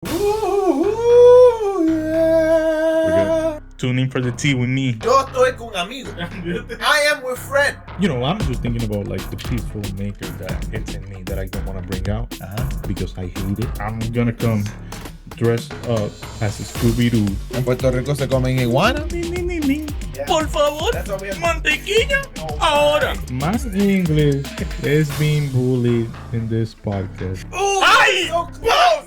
Ooh, yeah. Tune in for the tea with me. Yo estoy con amigo. I am with friend. You know, I'm just thinking about like the peaceful nature that it's in me that I don't want to bring out because I hate it. I'm gonna come dressed up as a Scooby-Doo. En Puerto Rico se comen iguana. Yeah. Por favor, mantequilla. Ahora. My English is being bullied in this podcast. Ooh, Ay! so close.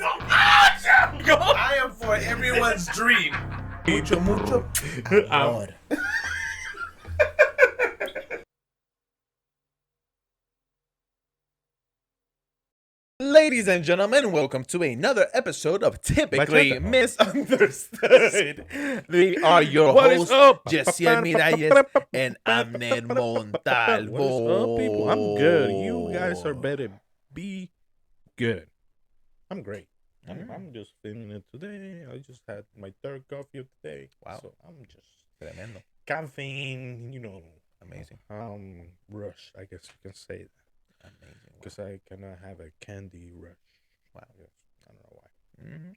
I am for everyone's dream. Mucho amor. Ladies and gentlemen, welcome to another episode of Typically Misunderstood. We are your What is hosts, up? Jehziel Miralles and Abner Montalvo. What is up, people? I'm good. You guys are better. Be good. I'm great. I'm just feeling it today. I just had my third coffee of the day. Wow. So I'm just Tremendo. caffeine, Amazing. rush, I guess you can say that. Amazing. Because I cannot have a candy rush. Wow. I don't know why. Mm-hmm.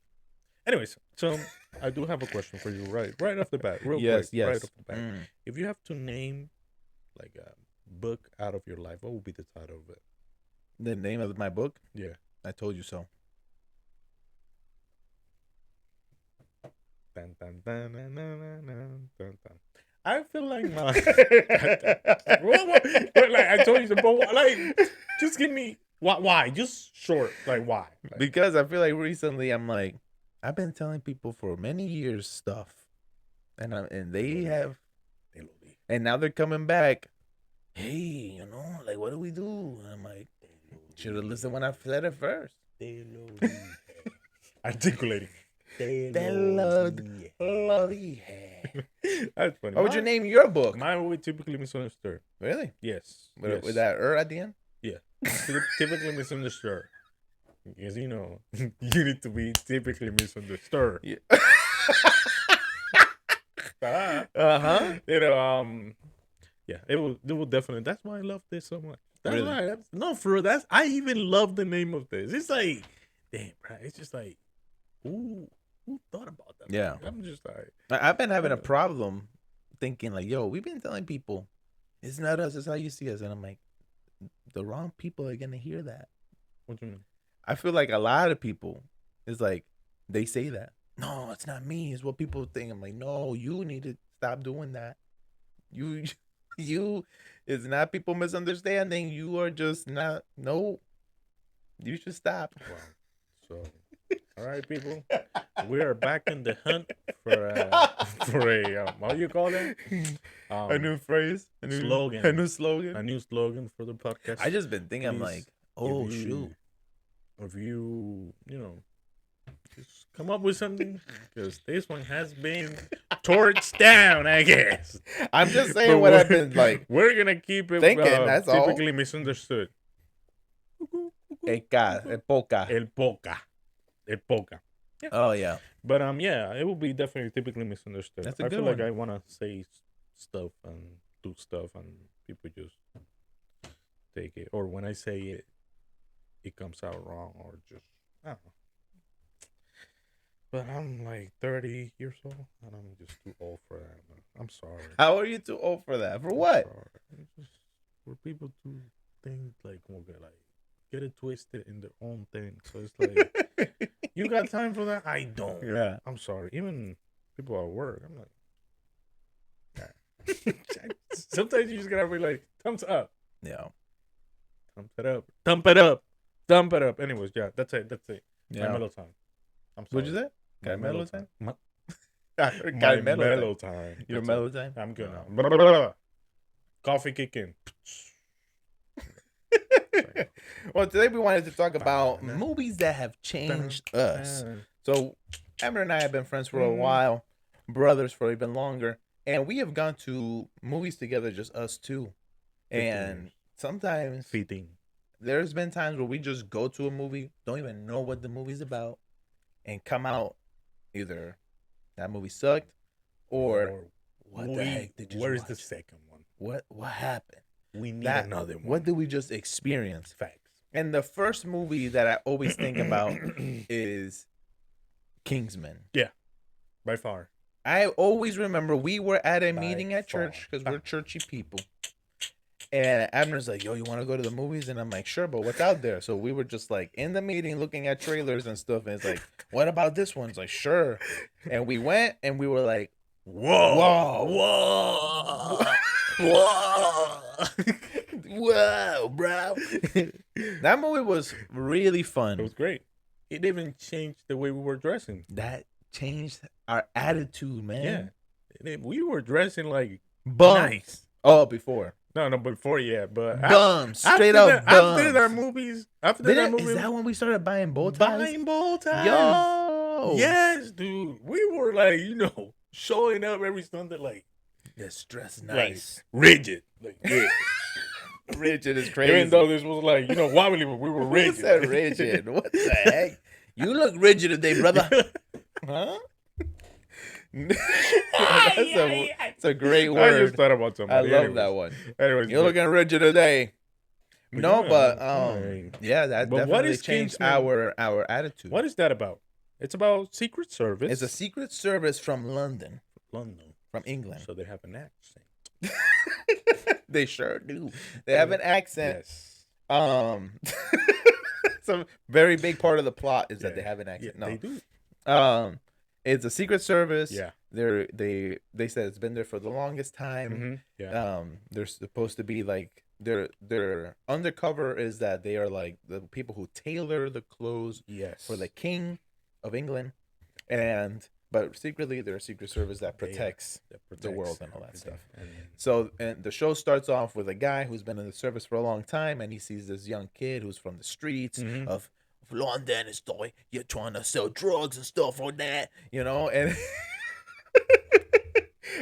Anyways, so I do have a question for you right off the bat. Real Yes, quick, yes. right off the bat. If you have to name like a book out of your life, what would be the title of it? The name of my book? Yeah. I Told You So. Dun, dun, dun, dun, dun, dun, dun, dun. I feel like my like I told you to like just give me why just short like why like, Because I feel like recently I've been telling people for many years stuff, and they have, and now they're coming back. Hey, like what do we do? And I'm like, should have listened when I said it first. articulating. That's funny. What would you name your book? Mine would be Typically Misunderstood. Really? Yes. With that at the end? Yeah. Typically Misunderstood. Because you need to be typically misunderstood. Yeah. Yeah, it will definitely. That's why I love this so much. That's Really? why. No, for real. I even love the name of this. It's like, damn, bro. It's just like, who thought about that? Yeah. I'm just like, I've been having a problem thinking like, yo, we've been telling people it's not us, it's how you see us. And I'm like, the wrong people are gonna hear that. what do you mean? I feel like a lot of people is like, they say that. No, it's not me. It's what people think. I'm like, no, you need to stop doing that. You, it's not people misunderstanding. You are just not. No, you should stop. Wow. So, all right, people, we are back in the hunt for a what do you call that? A new phrase, a new slogan, a new slogan for the podcast. I just been thinking, I'm like, oh shoot. If you just come up with something, because this one has been torched down, I guess. I'm just saying what I've been like. We're gonna keep it thinking. That's typically all. misunderstood. El poca. El poca. Yeah. Oh yeah. But yeah, it will be definitely typically misunderstood. That's a I good feel one. like I want to say stuff and do stuff, and people just take it. Or when I say it, it comes out wrong, or just I don't know. But I'm like 30 years old, and I'm just too old for that. Man. I'm sorry. How are you too old for that? For I'm what? sorry. It's just for people to think like get it twisted in their own thing. So it's like you got time for that? I don't. Yeah. I'm sorry. Even people at work, I'm like, nah. Sometimes you just gotta be like, thumbs up. Yeah. Thump it up. Thump it up. Thump it up. Anyways, yeah, that's it. Yeah. My mellow time. I'm sorry. What'd you say? My mellow time. My mellow time. Your That's mellow it. time? I'm good now. Coffee kick in. Well, today we wanted to talk about movies that have changed us. So, Abner and I have been friends for a while, brothers for even longer, and we have gone to movies together, just us two. And sometimes there's been times where we just go to a movie, don't even know what the movie's about, and come out either that movie sucked or what the heck did you Where's watch? the second one? What happened? We need That, another one. What did we just experience? Facts. And the first movie that I always think about is Kingsman. Yeah, by far. I always remember we were at a meeting at church because we're churchy people. And Abner's like, yo, you want to go to the movies? And I'm like, sure, but what's out there? So we were just like in the meeting looking at trailers and stuff. And it's like, what about this one? It's like, sure. And we went and we were like, whoa. Whoa, bro. That movie was really fun. It was great. It even changed the way we were dressing. That changed our attitude, man. Yeah. We were dressing like bums. Nice. Oh, before. No, before, yeah, but bums, straight up bums. After that movie, is that when we started buying bow ties? Buying bow ties, yo, yes, dude. We were like, showing up every Sunday, like, this dress nice, like, rigid, like, yeah. Rigid is crazy. Even though this was like, wobbly, but we were rigid. Who said rigid? What the heck? You look rigid today, brother. Huh? That's a great word. I just thought about somebody. I love that one. Anyways, you're looking rigid today. No, but that but definitely changed our attitude. What is that about? It's about Secret Service. It's a Secret Service from London. From England. So they have an accent. They sure do. They have an accent. Yes. Some very big part of the plot is that they have an accent. Yeah, no, they do. It's a Secret Service. Yeah. They said it's been there for the longest time. Mm-hmm. Yeah. They're supposed to be like their undercover is that they are like the people who tailor the clothes for the King of England, but secretly they're a Secret Service that protects the world and all that stuff. So and the show starts off with a guy who's been in the service for a long time, and he sees this young kid who's from the streets of London. It's like you're trying to sell drugs and stuff like that, and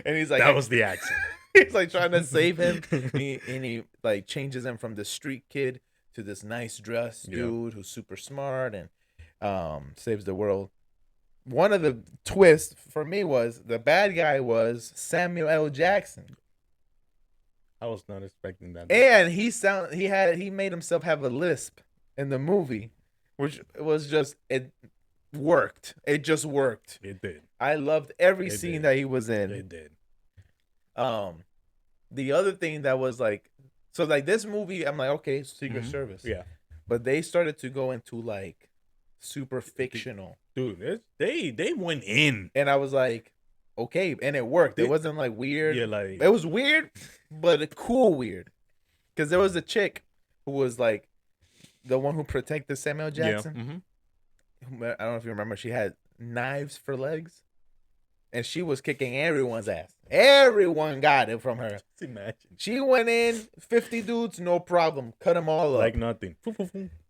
and he's like, that was the accent. He's like trying to save him, and he like changes him from this street kid to this nice dressed dude who's super smart and saves the world. One of the twists for me was the bad guy was Samuel L. Jackson. I was not expecting that. And he made himself have a lisp in the movie, which was just it worked. It just worked. It did. I loved every scene that he was in. It did. The other thing that was like, so like this movie, I'm like, okay, Secret Service. Yeah. But they started to go into like super fictional. Dude, they went in. And I was like, okay, and it worked. It wasn't like weird. Yeah, like it was weird, but a cool weird. Because there was a chick who was like the one who protected Samuel Jackson. Yeah. I don't know if you remember. She had knives for legs, and she was kicking everyone's ass. Everyone got it from her. Just imagine. She went in 50 dudes, no problem, cut them all up like nothing.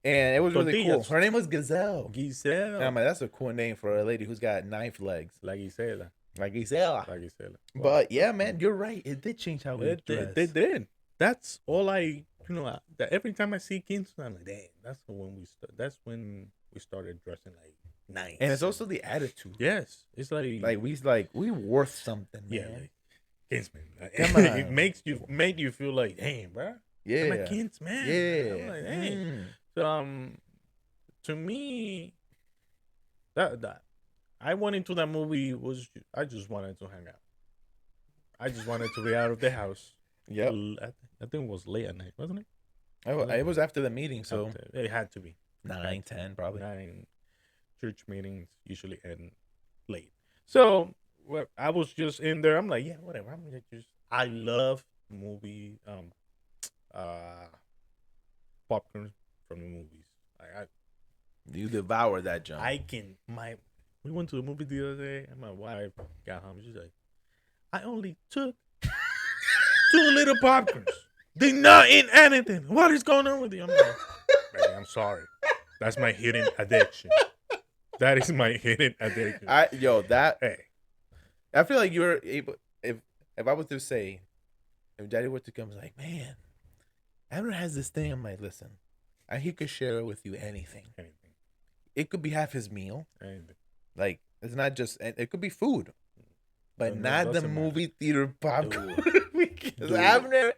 And it was really cool. Her name was Gazelle. Giselle. And I'm like, that's a cool name for a lady who's got knife legs. Like Gisela. But yeah, man, you're right. It did change how we dress. They did. That's all every time I see Kingsman, I'm like, damn, that's when we started dressing like nice. And it's also the attitude. Yes. It's like we worth something, man. Yeah, like Kingsman. Come on. It make you feel like, damn, bro. Yeah. I'm a Kingsman. Yeah. I'm like, damn. So to me, that I went into that movie I just wanted to hang out. I just wanted to be out of the house. Yep. I think it was late at night, wasn't it? It was after the meeting, so it had to be 9, 10 probably. 9. Church meetings usually end late, so I was just in there. I'm like, yeah, whatever. I'm gonna I love movie popcorn from the movies. You devour that junk. We went to a movie the other day, and my wife got home. She's like, I only took 2 little popcorns. Did not eat anything. What is going on with you? I'm like, man, I'm sorry. That's my hidden addiction. That is my hidden addiction. I feel like you're able. If I was to say, if Daddy were to come, like, man, Abner has this thing. I'm like, listen, he could share with you anything. It could be half his meal. Anything. Like, it's not just. It could be food, but not the movie theater popcorn. Because Abner,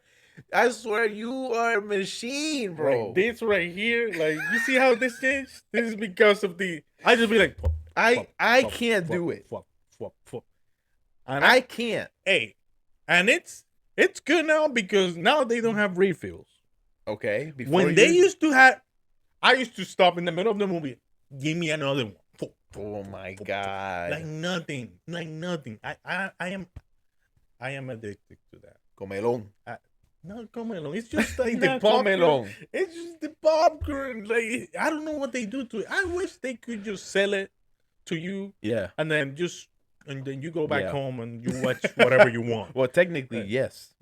I swear, you are a machine, bro. Like this right here, like, you see how this changed? This is because of I just be like, I can't do it. And I can't. Hey, and it's good now because now they don't have refills. Okay. When they used to have, I used to stop in the middle of the movie. Give me another one. Oh my God. Like nothing. I am addicted to that. Comelon. Not comelon. It's just like The the popcorn. comelon. It's just the popcorn. Like I don't know what they do to it. I wish they could just sell it to you. Yeah. And then you go back home and you watch whatever you want. Well, technically, yes.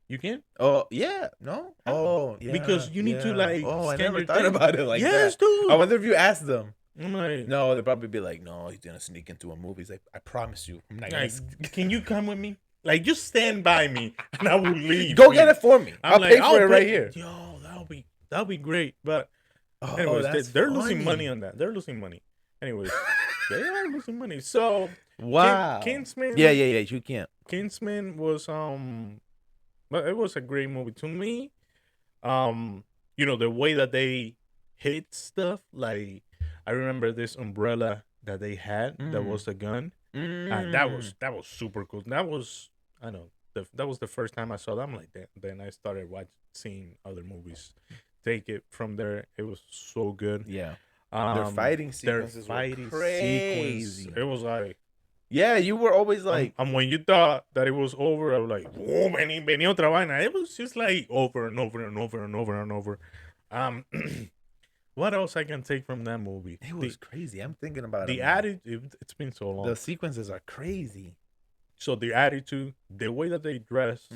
You can? Oh, yeah. No? Oh, yeah. Because you need to like. Oh, I scan never your thought thing. about it like that. Yes, dude. I wonder if you asked them. I'm like, No, they'd probably be like, no, he's going to sneak into a movie. He's like, I promise you. I'm not gonna can you come with me? Like, just stand by me and I will leave. Go get it for me. I'll like, pay for it right here. Yo, that'll be great. But anyways, they're losing money on that. They're losing money. Anyways, they are losing money. So wow. Kingsman. Yeah. You can't. Kingsman was but it was a great movie to me. The way that they hit stuff. Like I remember this umbrella that they had that was a gun. That was super cool. That was that was the first time I saw that. I'm like that. Then I started seeing other movies. Take it from there. It was so good. Yeah. Their fighting sequences were crazy. It was like, yeah, you were always like, and when you thought that it was over, I was like, oh, vení otra vaina. It was just like over and over and over and over and over. What else I can take from that movie? It was crazy. I'm thinking about the attitude. It's been so long. The sequences are crazy. So the attitude, the way that they dress,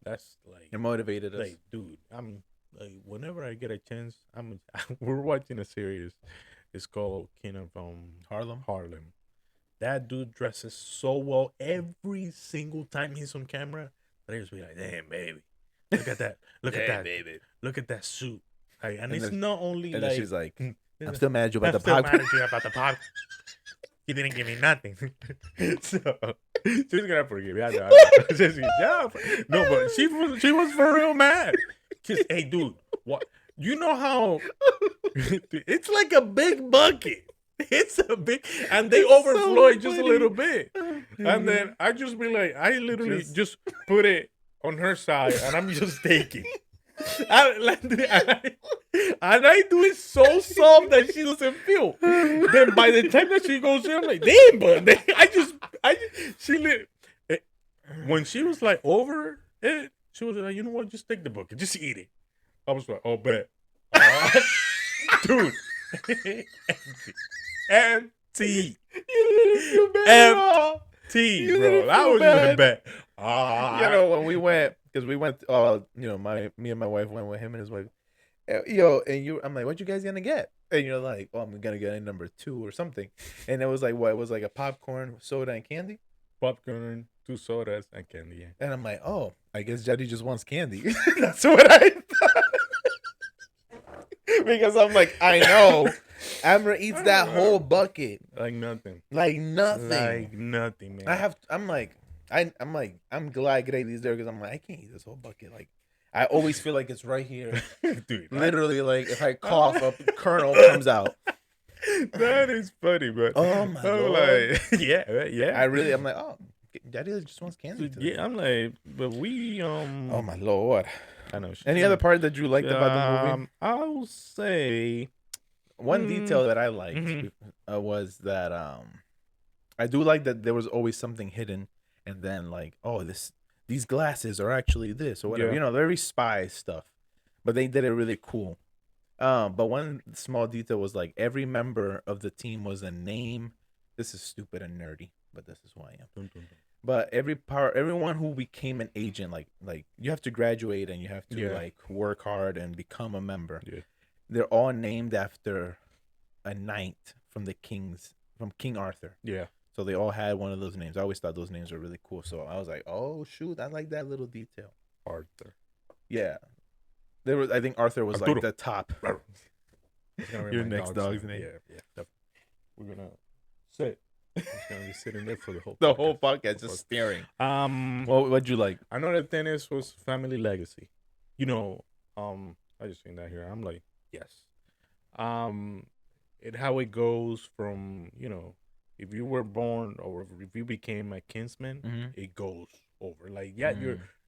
that's like it motivated us. Like, dude, I'm like, whenever I get a chance, we're watching a series. It's called King of Harlem. That dude dresses so well every single time he's on camera. But I just be like, damn, baby, look at that, look at that, baby, look at that suit. Like, and it's not only and like she's like, I'm still mad at you about the podcast. You didn't give me nothing. So she's gonna forgive me. I know. No, but she was for real mad. Cause hey, dude, what? You know how it's like a big bucket. It's a big, and they overflow it just a little bit. And then I just be like, I literally just put it on her side, and I'm just taking. And I do it so soft that she doesn't feel. Then by the time that she goes in, I'm like, damn, but when she was like over it, she was like, you know what, just take the bucket, just eat it. I was like, oh, bet. Dude. Empty. Empty, bro. I was just a bet. When we went, because we went, me and my wife went with him and his wife. I'm like, what you guys gonna get? And you're like, oh, I'm gonna get a number 2 or something. And it was like, what? It was like a popcorn, soda, and candy? Popcorn, 2 sodas, and candy, yeah. And I'm like, oh, I guess Jody just wants candy. That's what I thought. Because I'm like, I know. Abner eats that whole bucket. Like nothing. Like nothing. Like nothing, man. I'm glad Grady's there because I'm like, I can't eat this whole bucket. Like, I always feel like it's right here. Dude. Literally, like, if I cough, a kernel comes out. That is funny, but oh my god. Like, yeah. I'm like, oh, Daddy just wants candy today. Yeah, I'm like, but we Oh my lord. I know. Any other part that you liked about the movie? I will say one detail that I liked was that I do like that there was always something hidden, and then like, oh, these glasses are actually this or whatever. Yeah. Very spy stuff, but they did it really cool. But one small detail was like every member of the team was a name. This is stupid and nerdy, but this is who I am. But everyone who became an agent, like you have to graduate and you have to like work hard and become a member. Yeah. They're all named after a knight from King Arthur. Yeah. So they all had one of those names. I always thought those names were really cool. So I was like, oh shoot, I like that little detail. Arthur. Yeah. I think Arthur was Arturo. like the top. Your next dog's name. Yeah. We're gonna sit. He's gonna be sitting there for the whole podcast, just staring. What'd you like? Another thing was family legacy. I just seen that here. I'm like, yes. how it goes from, if you were born or if you became a kinsman, it goes over. Like, yeah,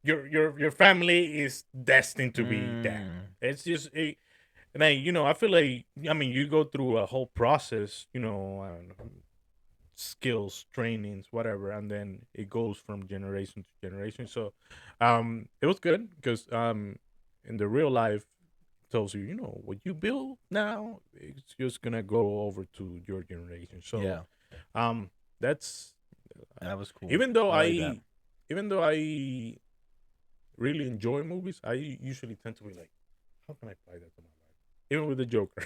your family is destined to be that. It's just and I feel like, I mean, you go through a whole process, I don't know, skills, trainings, whatever, and then it goes from generation to generation. So, it was good because in the real life, it tells you, what you build now, it's just gonna go over to your generation. So, Yeah, that's that was cool. even though I like that. even though I really enjoy movies, I usually tend to be like, how can I apply that to my life? Even with the Joker.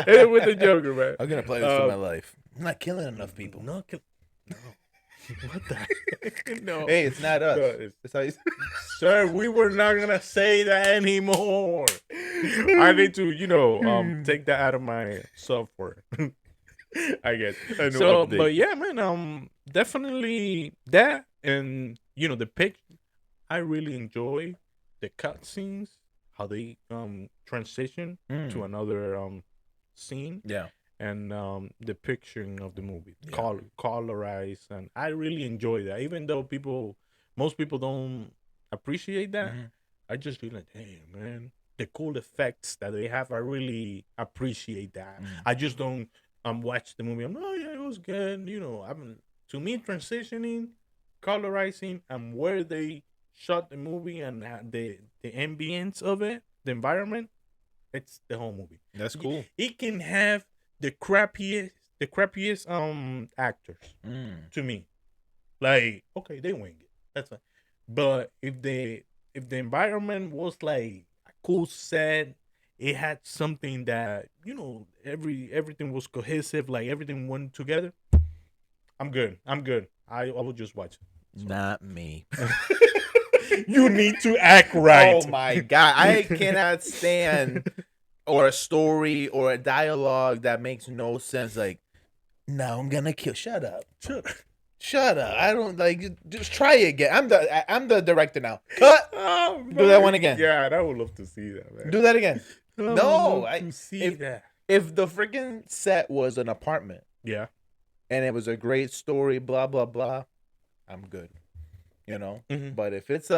Even with the Joker, man. I'm gonna play this to my life. I'm not killing enough people. No. What the heck? No. Hey, it's not us. No, It's how you... Sir, we were not gonna say that anymore. I need to, take that out of my software. I guess. So, update. but yeah, man, definitely that, and the pic. I really enjoy the cutscenes, how they transition to another scene. Yeah. And the picturing of the movie, colorized, and I really enjoy that. Even though most people don't appreciate that, I just feel like, hey, man, the cool effects that they have, I really appreciate that. I just don't watch the movie. Oh yeah, it was good. To me, transitioning, colorizing, and where they shot the movie and the ambience of it, the environment, it's the whole movie. That's cool. It can have the crappiest actors to me. Like, okay, they wing it. That's fine. But if the environment was like a cool set, it had something that, everything was cohesive, like everything went together. I'm good. I will just watch it. Not me. You need to act right. Oh my God. I cannot stand or a story or a dialogue that makes no sense. Like, no, I'm gonna kill. Shut up. I don't like. Just try it again. I'm the director now. Cut. Oh, do that one again. Yeah, I would love to see that, man. Do that again. No, that. If the freaking set was an apartment, yeah, and it was a great story, blah blah blah, I'm good. But if it's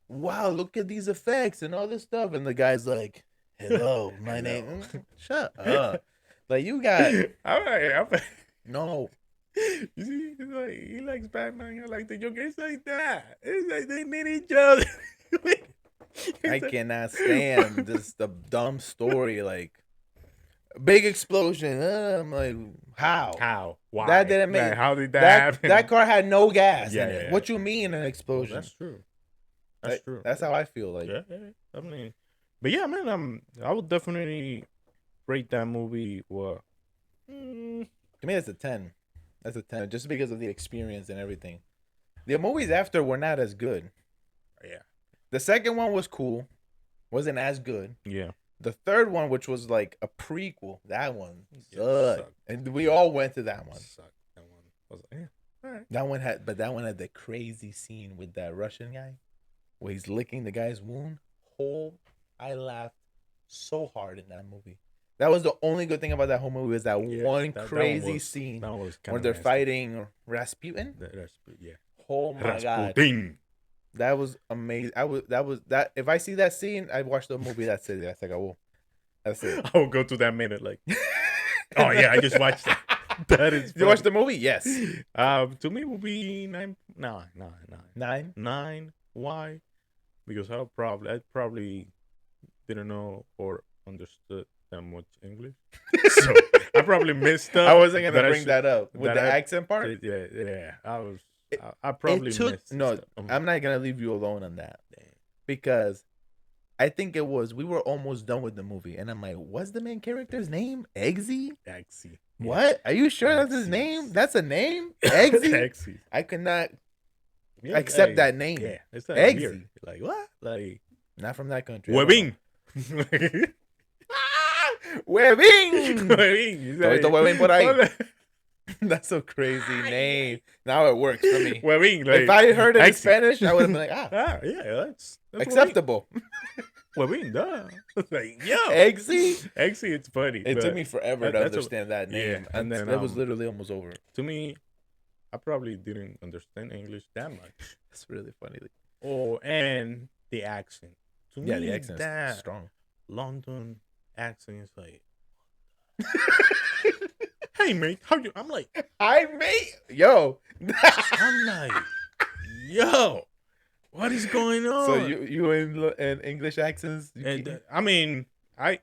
wow, look at these effects and all this stuff, and the guy's like, hello, my name. Shut up. Like, you got. No. You see, it's like, he likes Batman. I like the Joker. It's like that. It's like they need each other. I cannot stand the dumb story. Like, big explosion. I'm like, how? How? Why? That didn't make. How did that happen? That car had no gas in it. Yeah. What you mean an explosion? Well, that's true. That's true. That's how I feel. Like, yeah. I mean, but yeah, man. I would definitely rate that movie. What? To me, that's a 10. That's a 10, just because of the experience and everything. The movies after were not as good. Yeah. The second one was cool, wasn't as good. Yeah. The third one, which was like a prequel, that one sucked. And we all went to that one. Sucked. That one was like, yeah, all right. That one had the crazy scene with that Russian guy, where he's licking the guy's wound. I laughed so hard in that movie. That was the only good thing about that whole movie, was that one crazy scene where they're fighting Rasputin. Yeah. Oh my Rasputin. God. That was amazing. If I see that scene, I watch the movie. That's it. That's like, that's it. I will go to that minute like, oh yeah, I just watched that. That is. You watched the movie? Yes. To me, it would be 9. 9. 9. Why? Because I probably didn't know or understood that much English, so I probably missed up. I wasn't gonna bring that up with the accent part. Yeah. I probably missed. No, I'm not gonna leave you alone on that, because I think we were almost done with the movie, and I'm like, what's the main character's name? Eggsy? Eggsy. What? Are you sure that's his name? That's a name? Eggsy? Eggsy. I could not accept that name. Yeah, it's not Eggsy. weird. Like, what? Like, not from that country. Huevín. Huevín. Huevín por ahí. Like, That's a crazy name. Now it works for me. Huevín, like, if I heard it in Spanish, I would have been like, yeah, that's acceptable. Well, we done. Like, yo. Eggsy? Eggsy, it's funny. It took me forever to that's understand that name. yeah, and then that was literally almost over. to me, I probably didn't understand English that much. It's really funny. Oh, and the accent. To Yeah, me, the accent that is strong. London accent is like, hey mate, how you? I'm like, Hi, mate. Yo. I'm like, yo, what is going on? So you in English accents? And I mean, I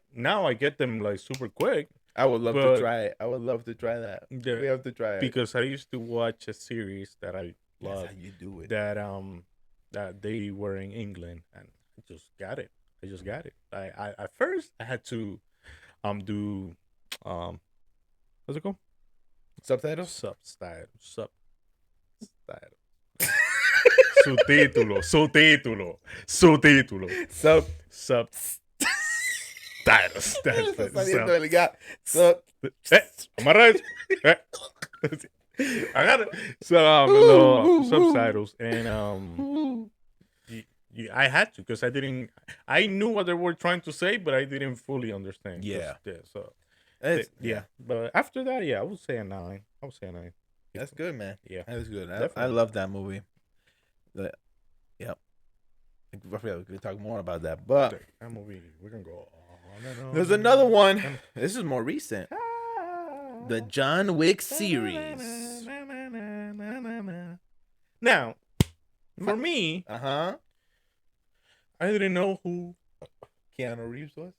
get them like super quick. I would love to try it. I would love to try that. Yeah, We have to try it because I used to watch a series that I That's love. how you do it. That they were in England, and I just got it. I at first I had to do what's it called? Subtitles. Subtitle. Subtítulo. Titles. Está saliendo el gato. Amarra eso. Agarra. So, subtitles. And I had to, because I knew what they were trying to say, but I didn't fully understand. Yeah. So, Yeah. But after that, I would say a 9. That's good, man. Yeah. That was good. I Definitely. love that movie. Yep. I feel we could talk more about that. But That movie, we're going to go on and on. there's another one. This is more recent. The John Wick series. Now, for me, I didn't know who Keanu Reeves was.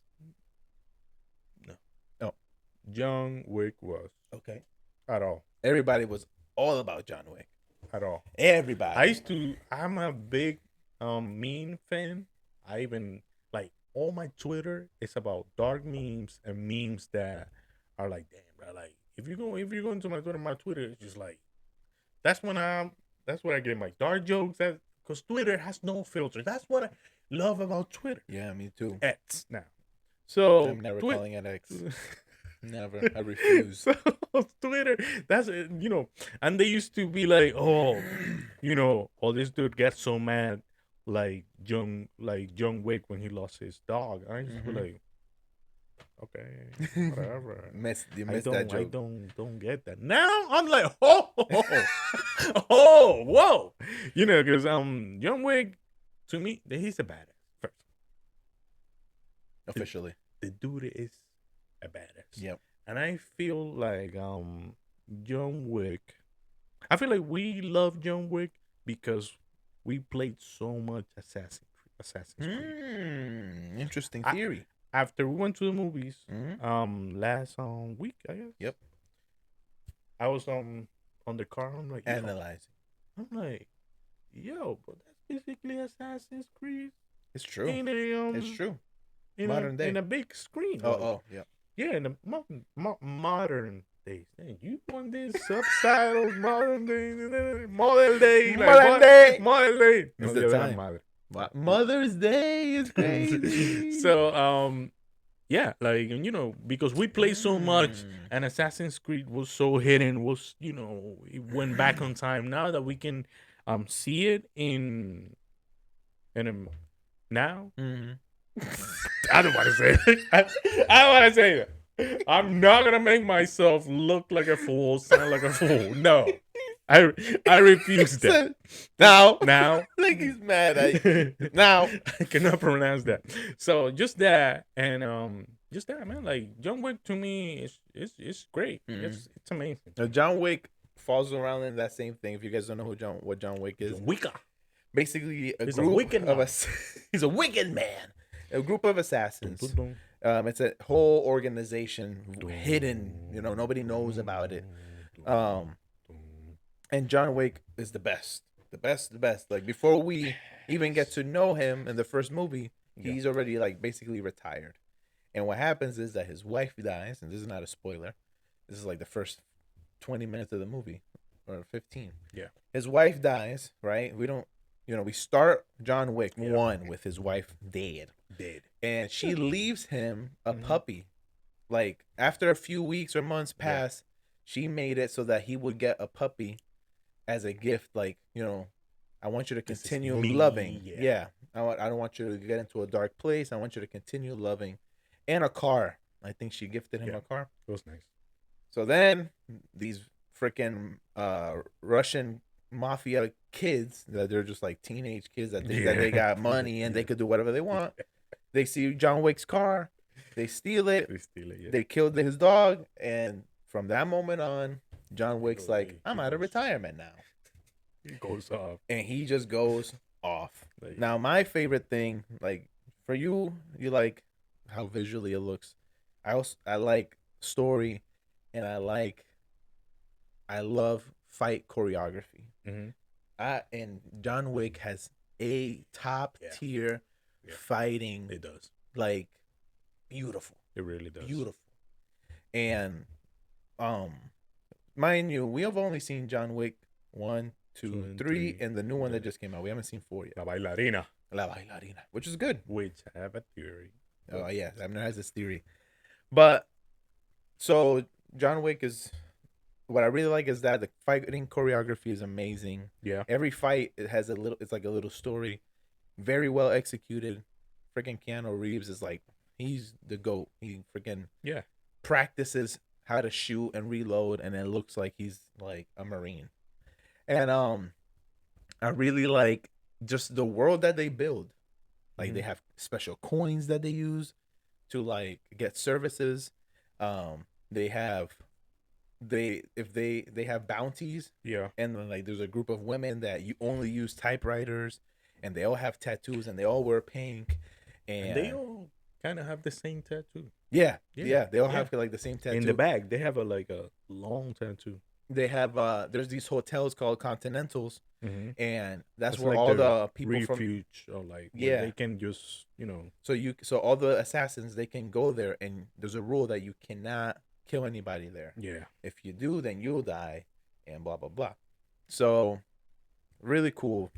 John Wick was Okay. at all. Everybody was all about John Wick. At all. Everybody. I'm a big meme fan. I even, like, all my Twitter is about dark memes and memes that are like, damn, bro. Like, if you go into my Twitter, it's just like, that's where I get my dark jokes. Because Twitter has no filter. That's what I love about Twitter. Yeah, me too. X now. So I'm never calling it X. Never. I refuse. So Twitter, that's and they used to be like, oh, this dude gets so mad, like John Wick when he lost his dog. I just be like, okay, whatever. You missed that joke. I don't get that. Now I'm like, oh, whoa, because John Wick, to me, he's a badass. First, Officially, the dude is a badass. Yep. And I feel like John Wick. I feel like we love John Wick because we played so much Assassin's Creed. Interesting theory. After we went to the movies, last week, I guess. Yep. I was on the car. I'm like, analyzing. I'm like, yo, but that's basically Assassin's Creed. It's true. It's true. Modern day in a big screen. Yeah. Yeah, in the modern days. Man, you want this subtitles, modern day. It's the time. Mother's Day is crazy. So, yeah, like, because we play so much, and Assassin's Creed was so hidden, it went back on time. Now that we can see it in now. I don't want to say it. I don't want to say that. I'm not gonna make myself look like a fool, sound like a fool. No, I refuse that. Now, like he's mad. Now, I cannot pronounce that. So just that, and man. Like, John Wick to me is great. It's amazing. Now, John Wick falls around in that same thing. If you guys don't know what John Wick is, basically he's a wicked man. A group of assassins. It's a whole organization hidden. Nobody knows about it. And John Wick is the best. The best. Like, before we even get to know him in the first movie, he's already, like, basically retired. And what happens is that his wife dies, and this is not a spoiler. This is like the first 20 minutes of the movie, or 15. Yeah. His wife dies, right? We start John Wick 1 with his wife dead. And she leaves him a puppy. Like, after a few weeks or months pass, she made it so that he would get a puppy as a gift. Like, I want you to continue loving. Yeah. I don't want you to get into a dark place. I want you to continue loving, and a car. I think she gifted him a car. It was nice. So then these freaking Russian mafia kids that they're just like teenage kids that think that they got money and they could do whatever they want. They see John Wick's car, they steal it, they killed his dog, and from that moment on, John Wick's like, I'm out of retirement now. He goes off. And he just goes off. Now, my favorite thing, like for you like how visually it looks. I like story, and I love fight choreography. And John Wick has a top tier fighting. It does. Like beautiful. It really does. Beautiful. And mind you, we have only seen John Wick 1, 2, 3, and the new one that just came out. We haven't seen 4 yet. La Bailarina. La Bailarina, which is good. Which I have a theory. Oh yeah, Abner has this theory. But so John Wick is what I really like is that the fighting choreography is amazing. Yeah. Every fight it's like a little story. Very well executed. Freaking Keanu Reeves is like he's the GOAT. He freaking practices how to shoot and reload, and it looks like he's like a Marine. And I really like just the world that they build. Like they have special coins that they use to like get services. They have bounties. Yeah. And then like there's a group of women that you only use typewriters, and they all have tattoos, and they all wear pink, and they all kind of have the same tattoo. Yeah. They all have like the same tattoo. In the back, they have a long tattoo. They have there's these hotels called Continentals, and that's where like all the people refuge or like they can just so all the assassins, they can go there, and there's a rule that you cannot kill anybody there. Yeah. If you do, then you'll die, and blah blah blah. So really cool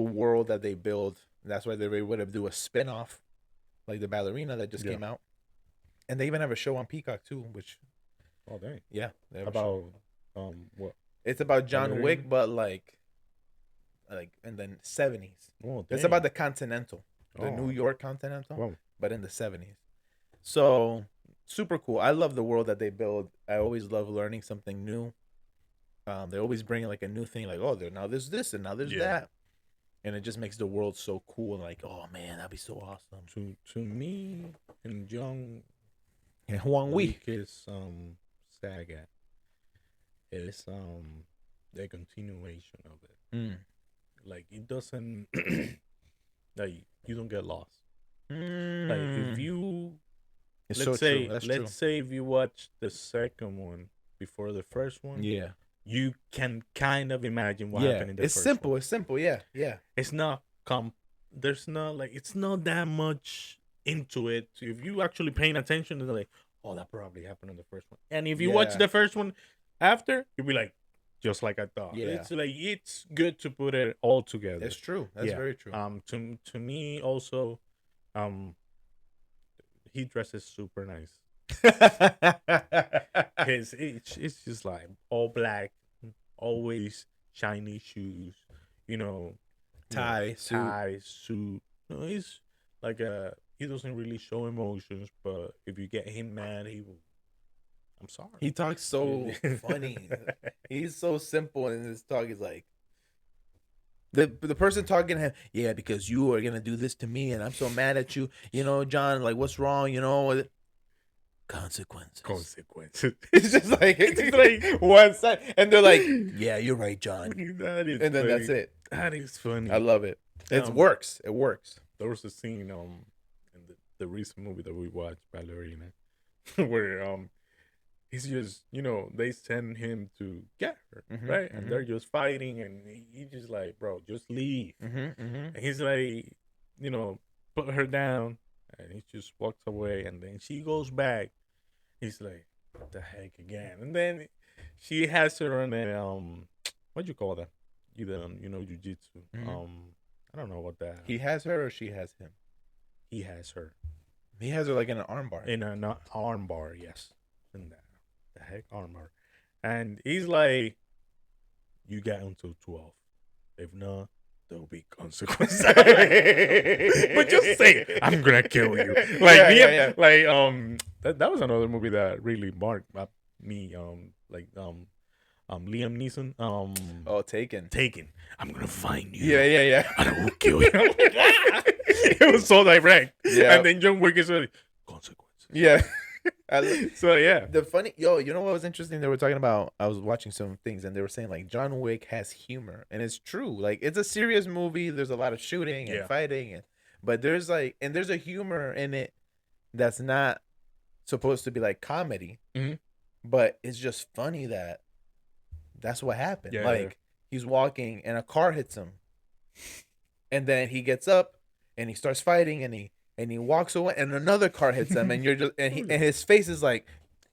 world that they build. That's why they were able to do a spin-off like the Ballerina that just came out. And they even have a show on Peacock too, which dang. Yeah. About what? It's about John Wick, but like in the 70s. Oh, it's about the Continental, the New York Continental, but in the 70s. So super cool. I love the world that they build. I always love learning something new. They always bring like a new thing, like now there's this and now there's that, and it just makes the world so cool. And like, oh man, that'd be so awesome. To me and John and Huang Weik is Sagas. It's the continuation of it. Like it doesn't like you don't get lost. Like if you let's say if you watch the second one before the first one, you can kind of imagine what happened in the first one. It's simple, yeah. It's not there's not like it's not that much into it. If you actually paying attention to like, oh, that probably happened in the first one. And if you watch the first one after, you'll be like, just like I thought. Yeah. It's like it's good to put it all together. It's true. That's very true. To me also, he dresses super nice. It's just like all black, always shiny shoes, tie, suit. No, he's like he doesn't really show emotions, but if you get him mad, he will. I'm sorry. He talks so funny. He's so simple in his talk. He's like the person talking to him, because you are gonna do this to me, and I'm so mad at you. John, like, what's wrong? Consequences. It's just like one side, and they're like, "Yeah, you're right, John." And then that's it. That is funny. I love it. It works. It works. There was a scene in the recent movie that we watched, Ballerina, where he's just they send him to get her, right? And they're just fighting, and he just like, bro, just leave. And he's like, put her down, and he just walks away, and then she goes back. He's like, what the heck again? And then she has her on a what do you call that? Either jiu-jitsu. I don't know what that. He has her or she has him? He has her. He has her like in an arm bar. In an arm bar, yes. In that. The heck arm bar. And he's like, you got until 12. If not, there'll be consequences. But just say, I'm gonna kill you. Like that was another movie that really marked me. Liam Neeson. Oh, Taken. I'm gonna find you. Yeah. And I will kill you. It was so direct. Yeah. And then John Wick is like, consequences. Yeah. So yeah. The funny, you know what was interesting? They were talking about. I was watching some things, and they were saying like John Wick has humor, and it's true. Like it's a serious movie. There's a lot of shooting and fighting, but there's there's a humor in it that's not supposed to be like comedy, but it's just funny that's what happened. He's walking and a car hits him, and then he gets up and he starts fighting and he walks away and another car hits him and you're just and his face is like,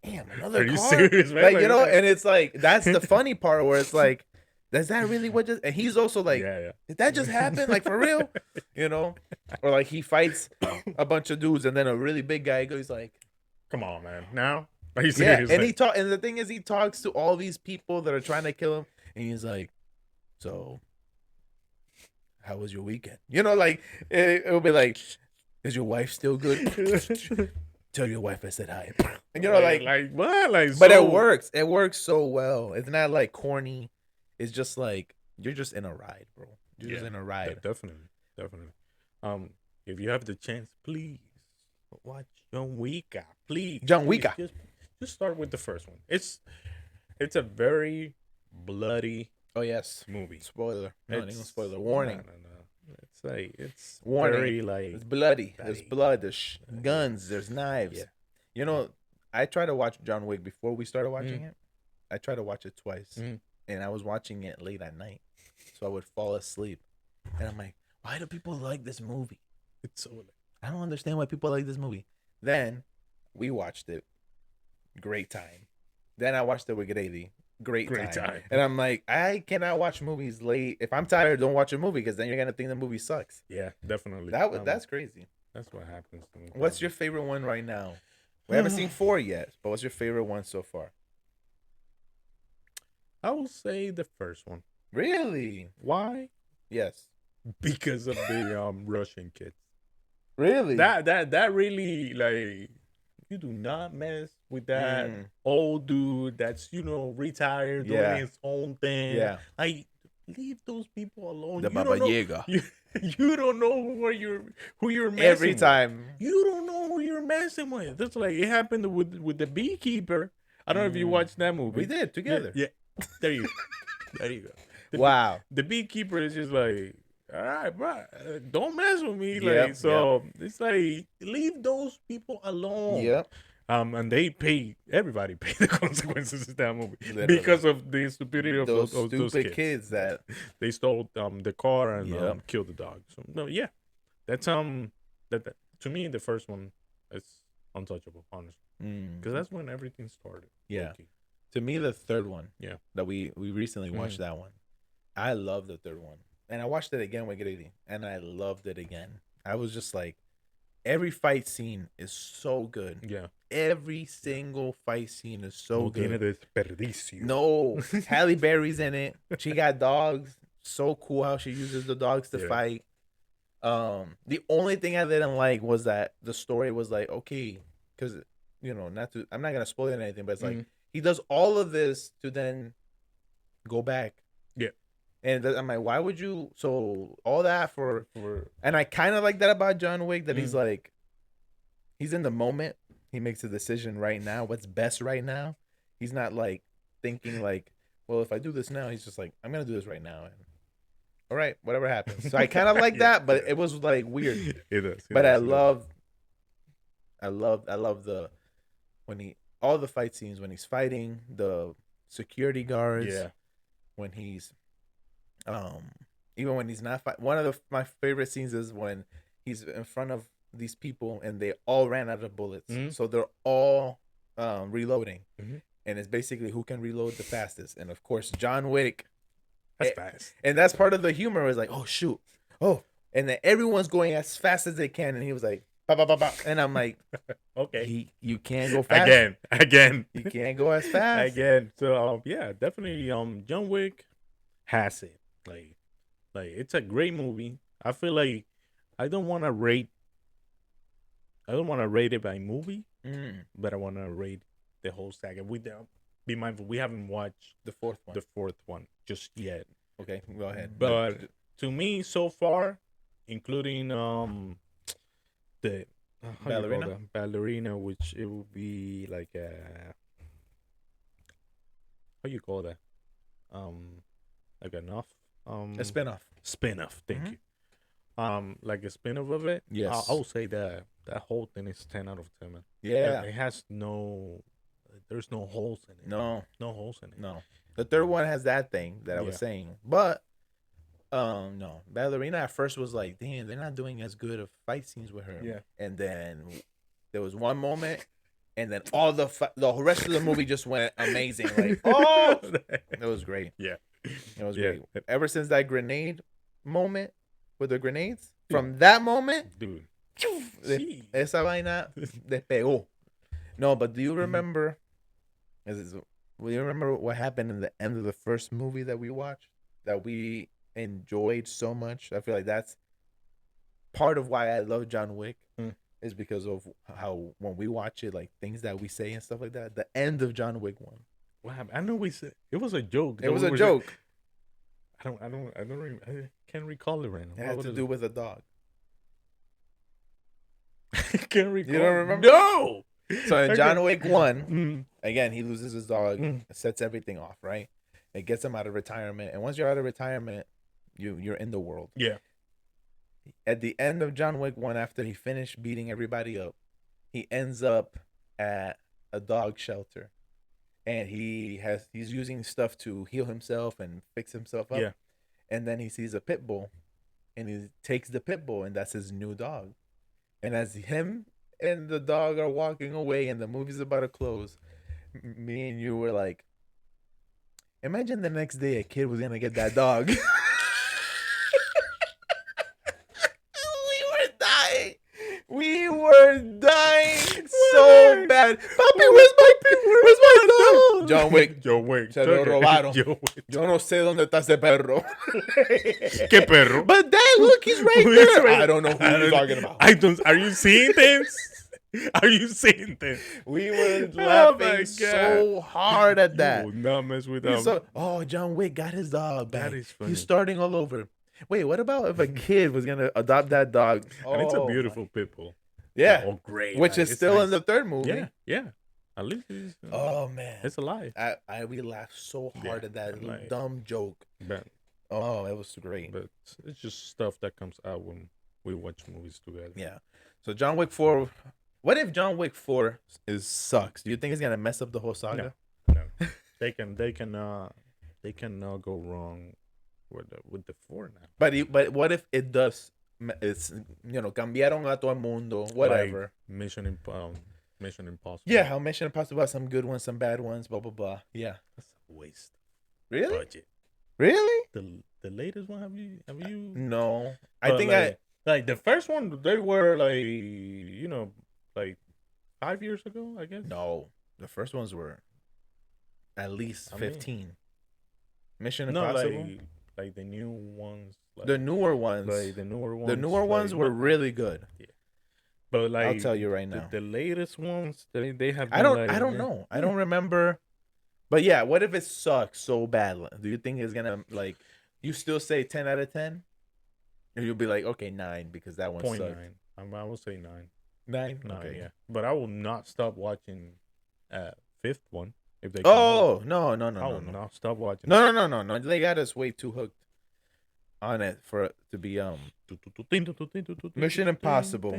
damn, another car. Are you serious, man? Like, you know, and it's like that's the funny part where it's like, does that really what just? And he's also like, did that just happen? Like for real, you know? Or like he fights a bunch of dudes and then a really big guy goes like, come on, man, now. Are you serious? Yeah, and and the thing is, he talks to all these people that are trying to kill him, and he's like, "So, how was your weekend?" You know, like it'll be like, "Is your wife still good?" Tell your wife I said hi. And you know, like what? Like, but it works. It works so well. It's not like corny. It's just like you're just in a ride, bro. You're just in a ride. Definitely. If you have the chance, please watch John Wick. Please, John Wick. Just start with the first one. It's a very bloody movie. Spoiler. No, spoiler. Warning. No. It's warning. Very it's bloody. There's blood. There's guns. There's knives. Yeah. You know, I tried to watch John Wick before we started watching it. I tried to watch it twice, and I was watching it late at night, so I would fall asleep. And I'm like, why do people like this movie? It's so. I don't understand why people like this movie. Then we watched it. Great time. Then I watched it with Grady. Great time. And I'm like, I cannot watch movies late. If I'm tired, don't watch a movie because then you're gonna think the movie sucks. Yeah, definitely. That's crazy. That's what happens to me. What's your favorite one right now? We haven't seen 4 yet, but what's your favorite one so far? I will say the first one. Really? Why? Yes. Because of the Russian kids. Really? That really, like, you do not mess with that old dude that's, retired, doing his own thing. Yeah. Like, leave those people alone. The Baba Yaga. You don't know who you're messing every time. With. You don't know who you're messing with. That's like it happened with the beekeeper. I don't know if you watched that movie. We did together. Yeah. There you go. Wow. The beekeeper is just like, all right, bro, don't mess with me. It's like, leave those people alone. Yep. And everybody pay the consequences of that movie. Literally. Because of the stupidity of those stupid kids that they stole the car and killed the dog. So no, yeah, that's that to me the first one is untouchable, honestly, because that's when everything started. Yeah, to me the third one. Yeah, that we recently watched that one. I love the third one, and I watched it again with Grady, and I loved it again. I was just like, every fight scene is so good. Yeah. Every single fight scene is so good. Tiene desperdicio. No. Halle Berry's in it. She got dogs. So cool how she uses the dogs to fight. The only thing I didn't like was that the story was like, okay, because, I'm not going to spoil anything, but it's like, he does all of this to then go back. Yeah. And I'm like, why would you? So all that for and I kind of like that about John Wick, that he's like, he's in the moment. He makes a decision right now. What's best right now? He's not like thinking like, well, if I do this now, he's just like, I'm gonna do this right now. And all right, whatever happens. So I kind of like that, but it was like weird. It is. But I love the all the fight scenes when he's fighting the security guards. Yeah. When he's even when he's not one of my favorite scenes is when he's in front of these people and they all ran out of bullets, so they're all reloading, and it's basically who can reload the fastest. And of course John Wick, that's fast, and that's part of the humor, is like, oh shoot, and then everyone's going as fast as they can, and he was like, bah, bah, bah, bah. And I'm like, okay, you can't go fast again you can't go as fast again. So yeah, definitely John Wick has it. Like, Like it's a great movie. I feel like I don't want to rate. I don't want to rate it by movie, but I want to rate the whole saga. We don't be mindful. We haven't watched The fourth one. the fourth one just yet. Okay, go ahead. But to me, so far, including the how you call Ballerina? that? Ballerina, which it would be like a how you call that? Like enough A spinoff. spin-off. Thank Mhm. you. Like a spin-off of it. Yes. I would say that that whole thing is 10 out of 10, man. Yeah. It has no. There's no holes in it. No, No holes in it. no. The third one has that thing that I was Yeah. saying, but no. Ballerina at first was like, damn, they're not doing as good of fight scenes with her. Yeah. And then there was one moment, and then all the rest of the movie just went amazing. Like, oh, it was great. Yeah. It was Yeah. great. Ever since that grenade moment with the grenades, from that moment, Dude. de- esa vaina despegó. No, but do you remember? Do you remember what happened in the end of the first movie that we watched that we enjoyed so much? I feel like that's part of why I love John Wick. Is because of how when we watch it, like things that we say and stuff like that. The end of John Wick 1. What happened? I know we said it was a joke. It was a joke. I can't recall it right now. It had to do with a dog. I can't recall. You don't remember? No. So in Okay. John Wick 1, Mm. again, he loses his dog, sets everything off, right? It gets him out of retirement. And once you're out of retirement, you're in the world. Yeah. At the end of John Wick 1, after he finished beating everybody up, he ends up at a dog shelter. And he's using stuff to heal himself and fix himself up. Yeah. And then he sees a pit bull. And he takes the pit bull, and that's his new dog. And as him and the dog are walking away and the movie's about to close, me and you were like, imagine the next day a kid was going to get that dog. We were dying so bad. Papi, where's my dog? John Wick. Se lo robaron. John Wick. Yo no sé dónde está ese perro. ¿Qué perro? But Dad, look, he's right Who is there. right- I don't know who I you're don't- talking about. I don't. Are you seeing this? Are you seeing this? We were my laughing so God. hard at that. You will not mess with He's them. so, oh, John Wick got his dog back. That is funny. He's starting all over. Wait, what about if a kid was gonna adopt that dog? And it's a Oh, beautiful pit bull. yeah, Oh, great. which like, is it's still nice. in the third movie. Yeah, yeah. At least it's, Oh man, it's alive. we laughed so hard Yeah, at that like- dumb joke. But Oh, it was great. but it's just stuff that comes out when we watch movies together. Yeah. So John Wick 4. What if John Wick 4 sucks? Do you think it's gonna mess up the whole saga? No. They cannot go wrong with the 4 now. But what if it does? It's cambiaron a todo el mundo. Whatever. Like Mission Impossible. Yeah, how Mission Impossible has some good ones, some bad ones, blah blah blah. Yeah. That's a waste. Really? Budget. Really? The latest one have you? No. I But think like the first one they were like like 5 years ago, I guess. no. The first ones were at least I mean- 15. Mission No, Impossible. like the new ones. Like, The newer ones. like the newer ones. The newer ones like, were really good. But like I'll tell you right now. the latest ones they have. I been, like, don't know. I don't remember. But yeah, what if it sucks so bad? Do you think it's gonna like you still say 10 out of 10? Or you'll be like, okay, 9 because that one 0.9. sucked. I will say 9. 9? 9, Okay. yeah. But I will not stop watching fifth one if they come out. Oh, no. I will not stop watching. No. They got us way too hooked on it for it to be Mission Impossible.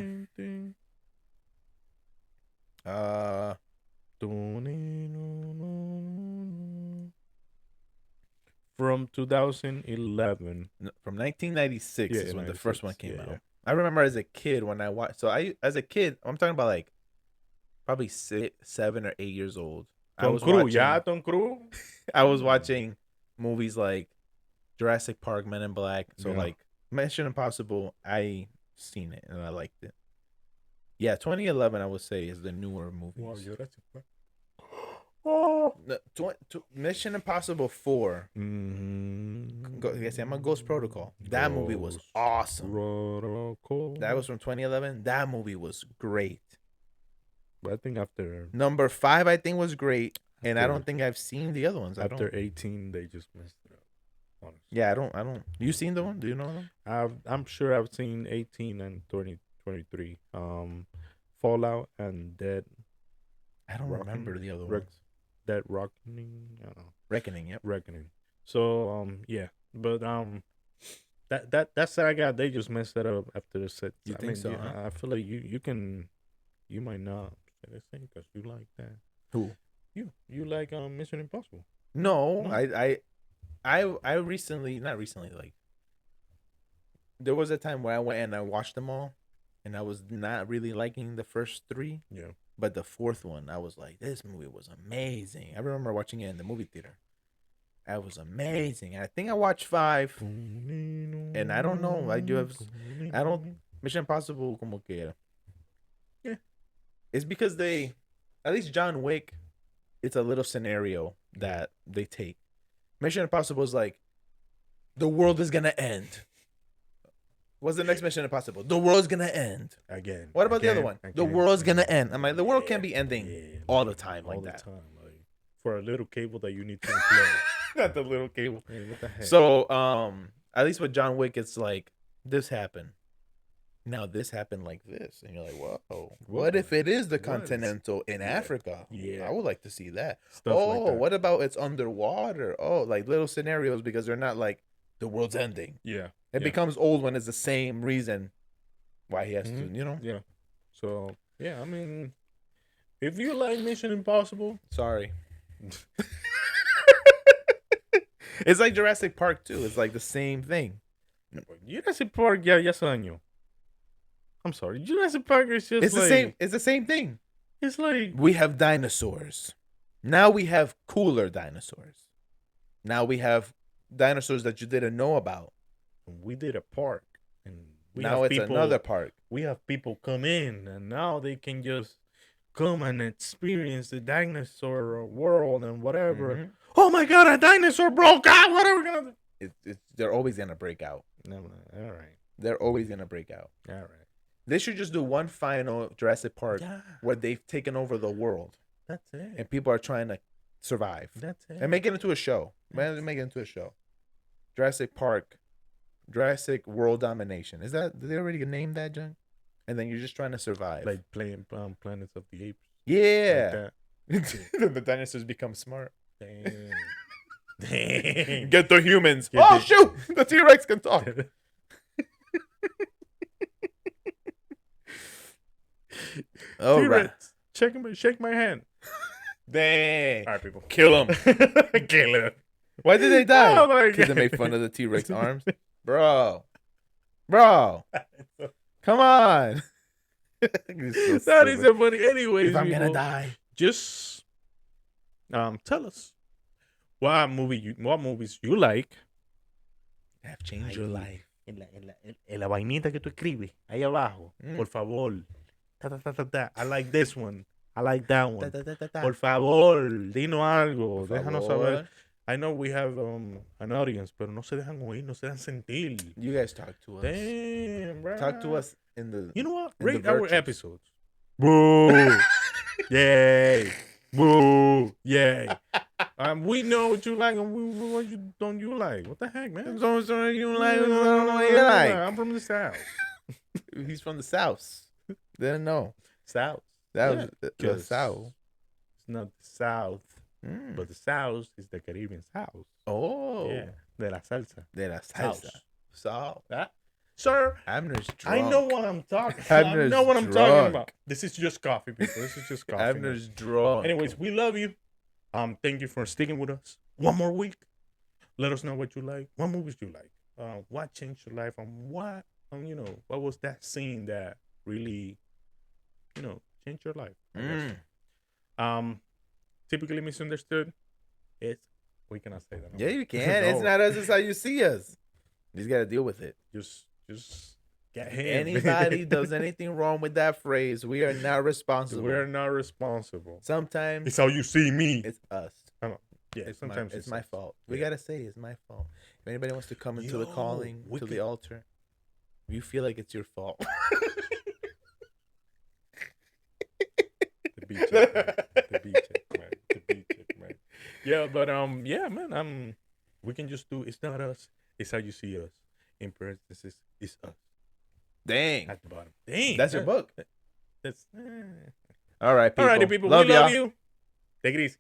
From 2011. From 1996 Yeah, is when the first one 96, came yeah, out. I remember as a kid when I watched. So as a kid, I'm talking about like probably 7 or 8 years old. Tom Cruise, Tom Cruise. I was watching movies like Jurassic Park, Men in Black. So Yeah. like Mission Impossible, I seen it and I liked it. Yeah, 2011 I would say is the newer movies. Wow, Jurassic Park. Oh. Mission Impossible 4. Que se llama Ghost Protocol. That movie was awesome. That was from 2011. That movie was great. But I think after Number 5, I think, was great. And I don't think I've seen the other ones. After 18, they just messed it up. Honestly. Yeah, I don't. You seen the one? Do you know them? I'm sure I've seen 18 and 23. Fallout and Dead. I don't remember the other ones. Dead Reckoning. I don't know. Reckoning. Yep. Reckoning. So yeah, but that saga, they just messed that up after the set. You think so? Huh? I feel like you might not say the same because you like that. Who? You like Mission Impossible? No, I recently, not recently, like there was a time where I went and I watched them all, and I was not really liking the first 3. Yeah. But the 4th one, I was like, this movie was amazing. I remember watching it in the movie theater. That was amazing. And I think I watched 5, and I don't know. Mission Impossible, como que. Yeah. It's because at least John Wick, it's a little scenario that they take. Mission Impossible is like, the world is gonna end. What's the next Mission Impossible? The world's gonna end again. What about the other one? The world's gonna end. I'm like, the world can't be ending all the time like that. All the time, like for a little cable that you need to unplug. Not the little cable. Hey, what the heck? So, at least with John Wick, it's like this happened. Now this happened like this, and you're like, whoa. What if it is the Continental in Africa? Yeah, I would like to see that. Stuff like that. What about it's underwater? Oh, like little scenarios, because they're not like the world's ending. Yeah. It becomes old when it's the same reason why he has to, Yeah. So, yeah, I mean, if you like Mission Impossible. Sorry. It's like Jurassic Park, too. It's like the same thing. Jurassic Park, ya año. I'm sorry. Jurassic Park is just it's the same. It's the same thing. It's like we have dinosaurs. Now we have cooler dinosaurs. Now we have dinosaurs that you didn't know about. We did a park, and now it's another park. We have people come in, and now they can just come and experience the dinosaur world and whatever. Mm-hmm. Oh my God, a dinosaur broke out! What are we gonna do? They're always gonna break out. No, all right. They're always gonna break out. All right. They should just do one final Jurassic Park where they've taken over the world. That's it. And people are trying to survive. That's it. And make it into a show. Make it into a show. Jurassic Park. Jurassic World Domination. Did they already name that, John? And then you're just trying to survive. Like playing Planets of the Apes. Yeah. Like the dinosaurs become smart. Dang. Get the humans. Shoot! The T-Rex can talk. All right. Shake my hand. Dang. All right, people. Kill him. Kill him. Why did they die? Oh my God. Because they made fun of the T-Rex arms. Bro. Come on. That is so funny. Anyways, if I'm gonna die, just tell us what movies you like have changed your life. En la vainita que tú escribes ahí abajo, por favor. I like this one. I like that one. Por favor, dinos algo. Déjanos saber. I know we have an audience, pero no se dejan oír, no se dejan sentir. You guys talk to us. Damn, bro. Talk to us in the. You know what? Rate our episodes. Boo! Yay! Boo! Yay! We know what you like and what you don't like. What the heck, man? Don't you like? I don't know what you like. I'm from the South. He's from the South. Didn't know. South. That was the South. It's not the South. But the South is the Caribbean South. Oh. Yeah. De la salsa. De la salsa. South. Sir, Abner's drunk. I know what I'm talking about. I know what I'm talking about. This is just coffee, people. This is just coffee. Abner's drunk. Anyways, we love you. Thank you for sticking with us. One more week. Let us know what you like. What movies you like. What changed your life? And what what was that scene that really, changed your life? Typically misunderstood. We cannot say that. Yeah, you can. No. It's not us. It's how you see us. You just gotta deal with it. Just Get him. Anybody does anything wrong with that phrase, we are not responsible. We're not responsible. Sometimes it's how you see me. It's us. I know. Yeah, sometimes it's my fault. We Yeah. gotta say it's my fault. If anybody wants to come into the calling, we to could- the altar, you feel like it's your fault. The beat check, man. The beat check, man. The beat check, man. Yeah, but yeah, man. We can just do. It's not us. It's how you see us. In parentheses, it's us Dang. at the bottom. Dang, That's your book. That's. All right, people. All righty, people. Love We love y'all. you. Take it easy.